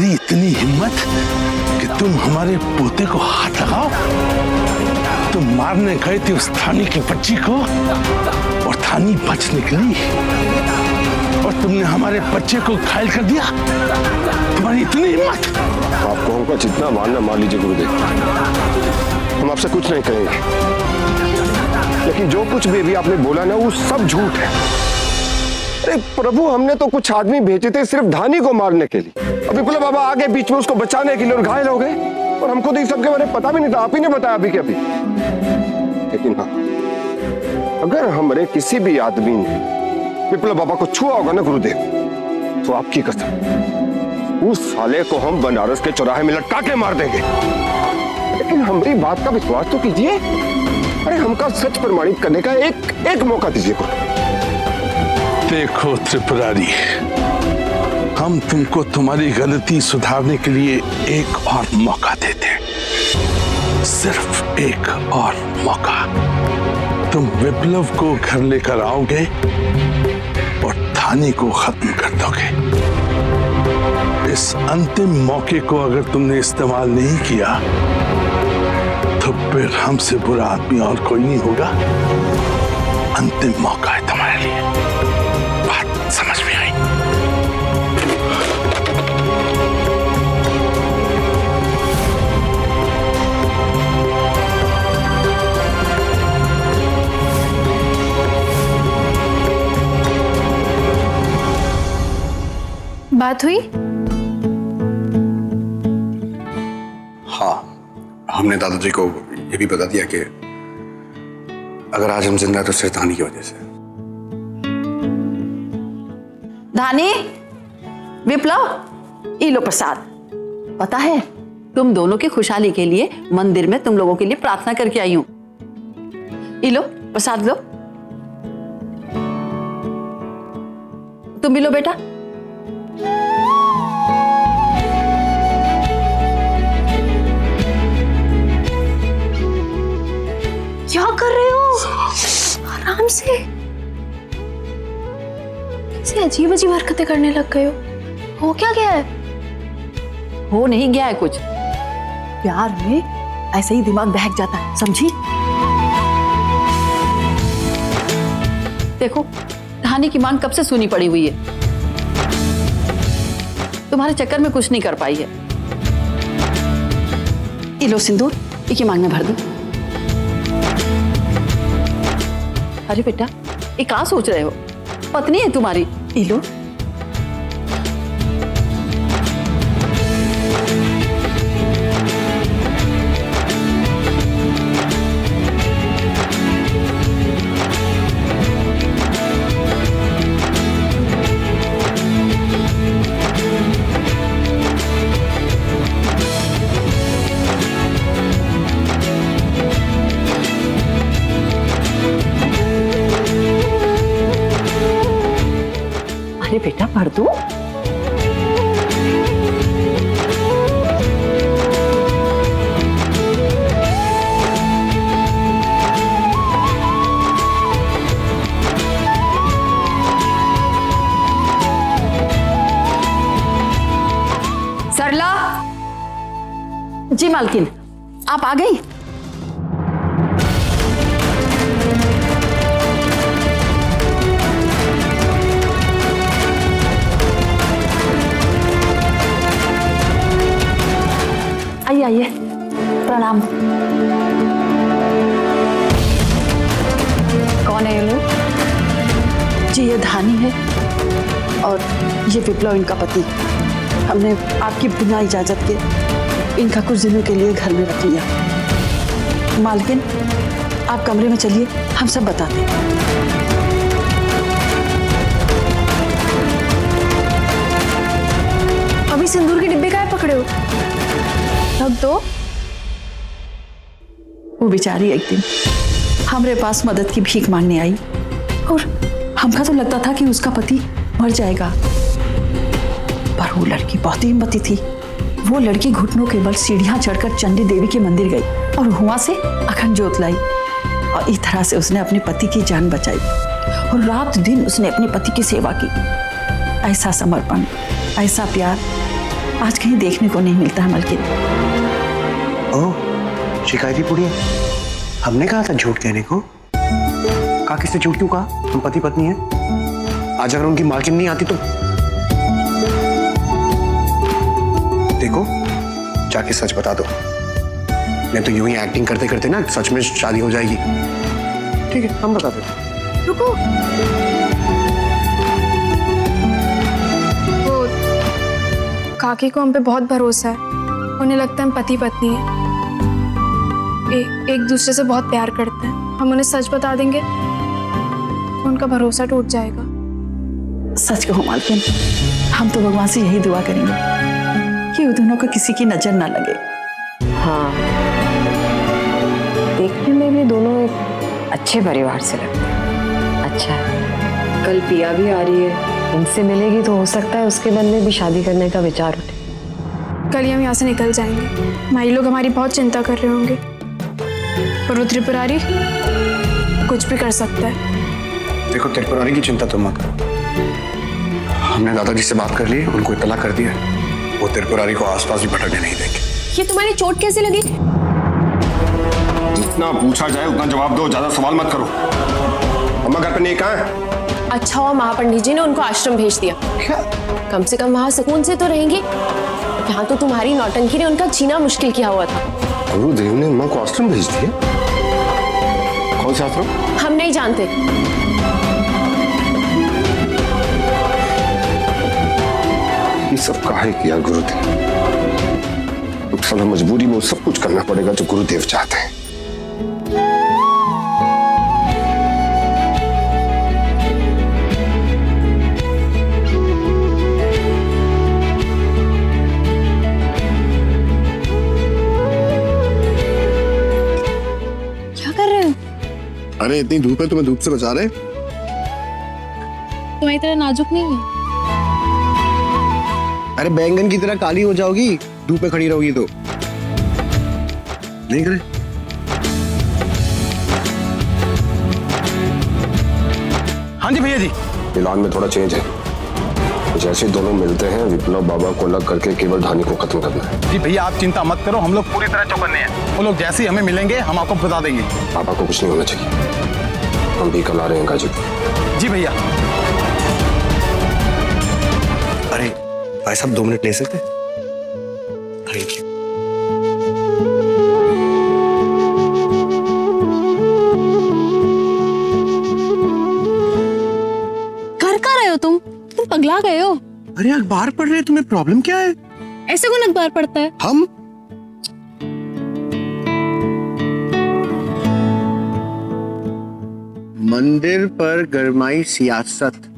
तुम्हारी इतनी हिम्मत कि तुम हमारे पोते को हाथ लगाओ। तुम मारने गए थे उस थानी की बच्ची को और थानी बच निकली और तुमने हमारे बच्चे को घायल कर दिया। तुम्हारी इतनी हिम्मत। आपको हमको जितना मारना मार लीजिए गुरुदेव, हम आपसे कुछ नहीं कहेंगे, लेकिन जो कुछ भी आपने बोला ना वो सब झूठ है। अरे प्रभु, हमने तो कुछ आदमी भेजे थे सिर्फ धानी को मारने के लिए। अभी बोला बाबा आगे बीच में उसको बचाने के लिए और घायल हो गए, और हमको तो इस सब के बारे में पता भी नहीं था। आप ही ने बताया अभी के अभी। लेकिन हाँ, अगर हमारे किसी भी आदमी ने विप्लव बाबा को छुआ होगा ना गुरुदेव, तो आपकी कसम उस साले को हम बनारस के चौराहे में लटका के मार देंगे। लेकिन हमारी बात का विश्वास तो कीजिए। अरे हमका सच प्रमाणित करने का एक मौका दीजिए। देखो त्रिपुरारी, हम तुमको तुम्हारी गलती सुधारने के लिए एक और मौका देते हैं, सिर्फ एक और मौका। तुम विप्लव को घर लेकर आओगे और थाने को खत्म कर दोगे। इस अंतिम मौके को अगर तुमने इस्तेमाल नहीं किया तो फिर हमसे बुरा आदमी और कोई नहीं होगा। अंतिम मौका है तुम्हारे लिए। बात समझ में आई? बात हुई? हाँ, हमने दादाजी को ये भी बता दिया कि अगर आज हम जिंदा तो सिर्फ धानी की वजह से। धानी, विप्लव, ये लो प्रसाद। पता है, तुम दोनों की खुशहाली के लिए मंदिर में तुम लोगों के लिए प्रार्थना करके आई हूं। ये लो प्रसाद लो। तुम भी लो बेटा। क्या कर रहे हो? आराम से। कैसे अजीब अजीब हरकतें करने लग गए हो क्या गया है? हो नहीं गया है कुछ, प्यार में ऐसे ही दिमाग बहक जाता है, समझी? देखो, धानी की मांग कब से सुनी पड़ी हुई है, तुम्हारे चक्कर में कुछ नहीं कर पाई है। ये लो सिंदूर, ये मांग में भर दो। अरे बेटा, ये क्या सोच रहे हो? पत्नी है तुम्हारी, ये लो। अरे बेटा भर दो। सरला जी, मालकिन आप आ गई? आइए आइए, प्रणाम। कौन है ये लोग? जी ये धानी है और ये विप्लव इनका पति। हमने आपकी बिना इजाजत के इनका कुछ दिनों के लिए घर में रख लिया। मालकिन आप कमरे में चलिए, हम सब बताते हैं। अभी सिंदूर के डिब्बे काहे पकड़े हो? रख दो। वो बेचारी एक दिन हमारे पास मदद की भीख मांगने आई और हमका तो लगता था कि उसका पति मर जाएगा, पर वो लड़की बहुत ही हिम्मती थी। वो लड़की घुटनों के बल सीढ़ियां चढ़कर चंडी देवी के मंदिर गई और वहां से अखंड ज्योत लाई और इस तरह से उसने अपने पति की जान बचाई और रात दिन उसने अपने पति की सेवा की। ऐसा समर्पण, ऐसा प्यार आज कहीं देखने को नहीं मिलता है मलकिन। ओह, शिकायती पुड़िया, हमने कहा था झूठ कहने को। कहा किससे झूठ क्यों कहा? हम पति पत्नी हैं। आज अगर उनकी मालकिन नहीं आती तो देखो, जाके सच बता दो, नहीं तो यूं ही एक्टिंग करते करते ना सच में शादी हो जाएगी। ठीक है, हम बता देते। रुको, वो काकी को हम पे बहुत भरोसा है। उन्हें लगता है हम पति पत्नी हैं, एक दूसरे से बहुत प्यार करते हैं। हम उन्हें सच बता देंगे तो उनका भरोसा टूट जाएगा। सच कहो मालकिन, हम तो भगवान से यही दुआ करेंगे कि उन दोनों को किसी की नजर ना लगे। हाँ, देखने में भी दोनों एक अच्छे परिवार से लगते हैं। अच्छा है, कल पिया भी आ रही है, इनसे मिलेगी तो हो सकता है उसके मन में भी शादी करने का विचार उठे। कल ही हम यहाँ से निकल जाएंगे। माई लोग हमारी बहुत चिंता कर रहे होंगे और वो त्रिपुरारी कुछ भी कर सकता है। देखो, त्रिपुरारी की चिंता तुम मत करो। हमने दादाजी से बात कर ली, उनको इत्तला कर दिया। वो त्रिपुरारी को आसपास भी भटकने नहीं देंगे। ये तुम्हारी चोट कैसे लगी? जितना पूछा जाए उतना जवाब दो, ज्यादा सवाल मत करो। अम्मा घर पे नहीं, कहाँ है? अच्छा हुआ महापंडित जी ने उनको आश्रम भेज दिया। कम से कम वहाँ सुकून से तो रहेंगे। यहाँ तो तुम्हारी नौटंकी ने उनका जीना मुश्किल किया हुआ था। गुरुदेव ने अम्मा को आश्रम भेज दिया? कौन सा आश्रम? हम नहीं जानते। ये सब काहे किया गुरुदेव? अब साला मजबूरी में सब कुछ करना पड़ेगा जो गुरुदेव चाहते हैं। क्या कर रहे हो? अरे इतनी धूप है, तुम्हें धूप से बचा रहे? तुम्हारी तरह नाजुक नहीं है। अरे बैंगन की तरह काली हो जाओगी धूप में खड़ी रहोगी तो। नहीं करे? हाँ जी भैया जी। प्लान में थोड़ा चेंज है। जैसे दोनों मिलते हैं, विप्लव बाबा को अलग करके केवल धानी को खत्म करना है। जी भैया, आप चिंता मत करो, हम लोग पूरी तरह चौकन्ने हैं। वो लोग जैसे ही हमें मिलेंगे हम आपको बता देंगे। पापा को कुछ नहीं होना चाहिए। हम भी कल आ रहे हैं गाजीपुर। जी भैया। अरे भाई साहब 2 मिनट ले सकते? Thank you. कर क्या रहे हो तुम पगला गए हो? अरे अखबार पढ़ रहे, तुम्हें प्रॉब्लम क्या है? ऐसे कौन अखबार पढ़ता है? हम मंदिर पर गरमाई सियासत।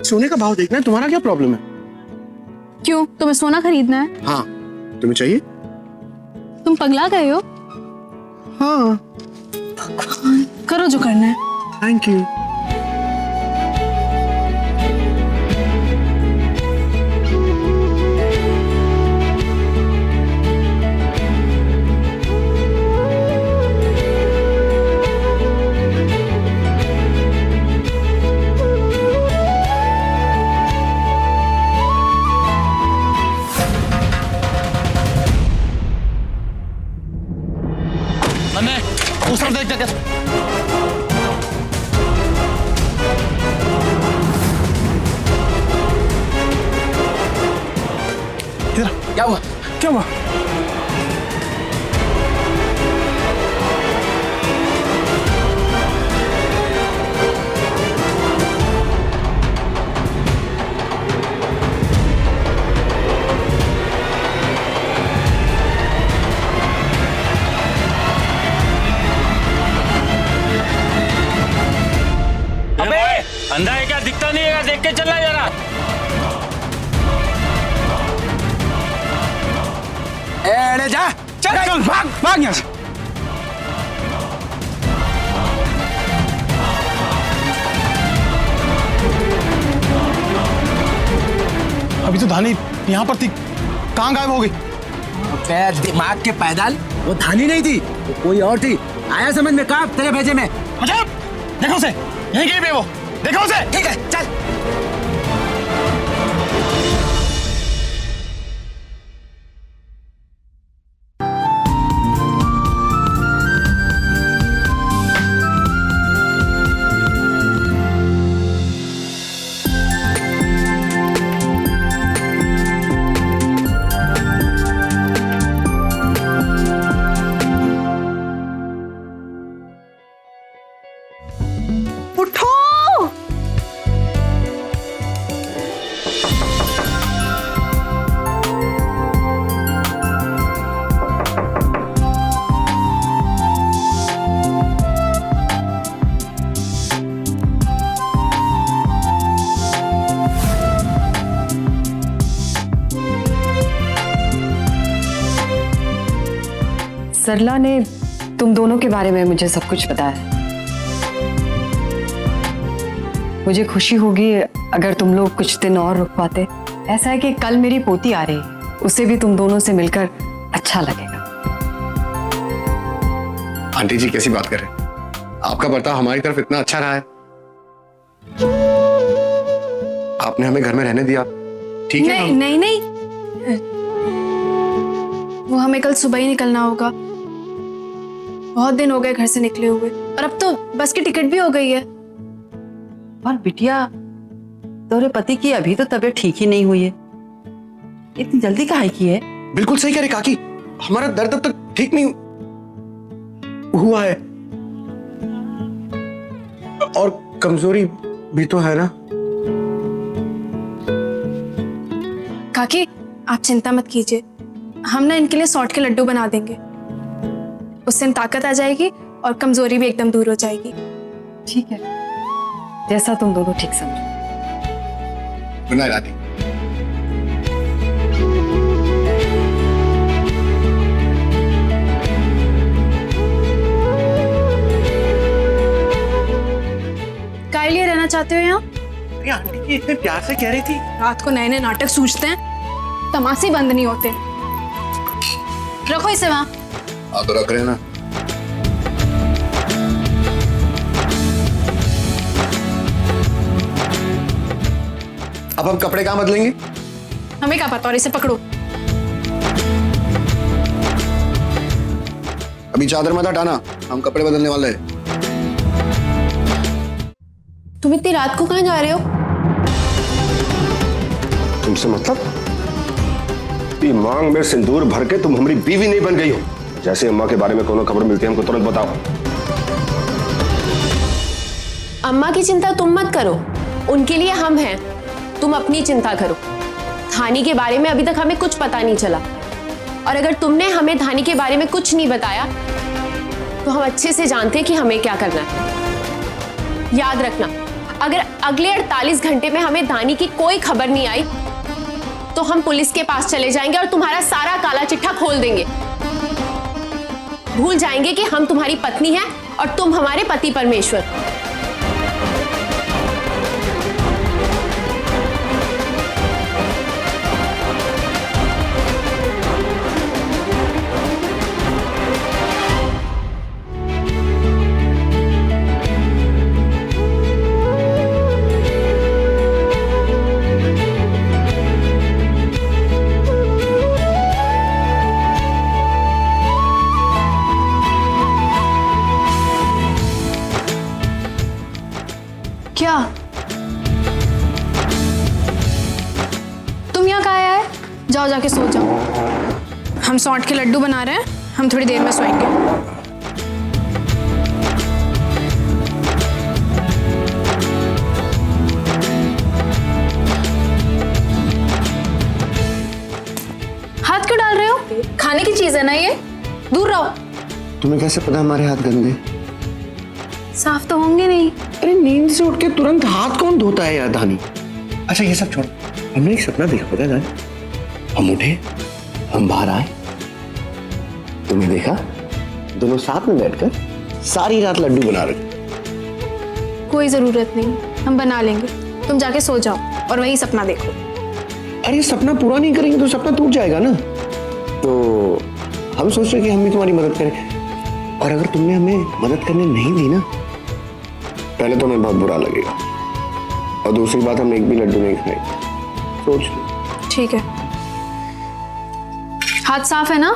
सोने का भाव देखना है, तुम्हारा क्या प्रॉब्लम है? क्यों, तुम्हें सोना खरीदना है? हाँ, तुम्हें चाहिए? तुम पगला गए हो? हाँ। करो जो करना है। Thank you. दूसरा देख जगह। क्या हुआ? क्या हुआ? अंधा है क्या? दिखता नहीं है? देख के चल रहा है जरा। अरे जा, चल चल, भाग भाग यहाँ से। अभी तो धानी यहाँ पर थी, कहाँ गायब हो गई? दिमाग के पैदल, वो धानी नहीं थी, वो कोई और थी। आया समझ में? कहाँ तेरे भेजे में? देखो उसे, यहीं कहीं पे वो, देखो उसे। ठीक है, चल। सरला ने तुम दोनों के बारे में मुझे सब कुछ बताया। मुझे खुशी होगी अगर तुम लोग कुछ दिन और रुक पाते। ऐसा है कि कल मेरी पोती आ रही है, उसे भी तुम दोनों से मिलकर अच्छा लगेगा। आंटी जी कैसी बात कर रहे हैं? आपका बर्ताव हमारी तरफ इतना अच्छा रहा है, आपने हमें घर में रहने दिया, ठीक है? नहीं नहीं, वो हमें कल सुबह ही निकलना होगा। बहुत दिन हो गए घर से निकले हुए, और अब तो बस की टिकट भी हो गई है। और बिटिया, तेरे पति की अभी तो तबीयत ठीक ही नहीं हुई है, इतनी जल्दी काहे की है? बिल्कुल सही कह रहे काकी, हमारा दर्द अब तक ठीक नहीं हुआ है, और कमजोरी भी तो है ना। काकी आप चिंता मत कीजिए, हम ना इनके लिए सौंठ के लड्डू बना देंगे, उससे ताकत आ जाएगी और कमजोरी भी एकदम दूर हो जाएगी। ठीक है, जैसा तुम दोनों ठीक समझो। Good night aunty. काय लिए रहना चाहते हो यहाँ? आंटी जी इतने प्यार से कह रही थी। रात को नए नए नाटक सूझते हैं, तमाशे बंद नहीं होते। रखो इसे वहां। आप तो रख रहे हैं ना। अब हम कपड़े कहाँ बदलेंगे? हमें क्या पता, और इसे पकड़ो। अभी चादर मत हटाना, हम कपड़े बदलने वाले हैं। तुम इतनी रात को कहाँ जा रहे हो? तुमसे मतलब? ये मांग में सिंदूर भर के तुम हमारी बीवी नहीं बन गई हो। जैसे अम्मा के बारे में कोनो खबर मिलती है हमको तुरंत बताओ। अम्मा की चिंता तुम मत करो, उनके लिए हम हैं। तुम अपनी चिंता करो। धानी के बारे में अभी तक हमें कुछ पता नहीं चला, और अगर तुमने हमें धानी के बारे में कुछ नहीं बताया तो हम अच्छे से जानते हैं कि हमें क्या करना है। याद रखना, अगर अगले 48 घंटे में हमें धानी की कोई खबर नहीं आई तो हम पुलिस के पास चले जाएंगे और तुम्हारा सारा काला चिट्ठा खोल देंगे। भूल जाएंगे कि हम तुम्हारी पत्नी हैं और तुम हमारे पति परमेश्वर। क्या तुम यहाँ कहाँ आए? जाओ जाके सो जाओ। हम सौंठ के लड्डू बना रहे हैं, हम थोड़ी देर में सोएंगे। हाथ क्यों डाल रहे हो? खाने की चीज है ना ये, दूर रहो। तुम्हें कैसे पता हमारे हाथ गंदे? साफ तो होंगे नहीं। अरे नींद से उठ के तुरंत हाथ कौन धोता है यार धानी? अच्छा ये सब छोड़, हमने एक सपना देखा पता है? हम उठे, हम बाहर आए, तुम्हें देखा, दोनों साथ में बैठकर सारी रात लड्डू बना रहे। कोई जरूरत नहीं, हम बना लेंगे। तुम जाके सो जाओ और वही सपना देखो। अरे सपना पूरा नहीं करेंगे तो सपना टूट जाएगा ना। तो हम सोच रहे कि हम भी तुम्हारी मदद करें, और अगर तुमने हमें मदद करने नहीं दी ना, पहले तो हमें बहुत बुरा लगेगा, और दूसरी बात हम एक भी लड्डू नहीं खाएंगे। सोच लो। ठीक है, हाथ साफ है ना?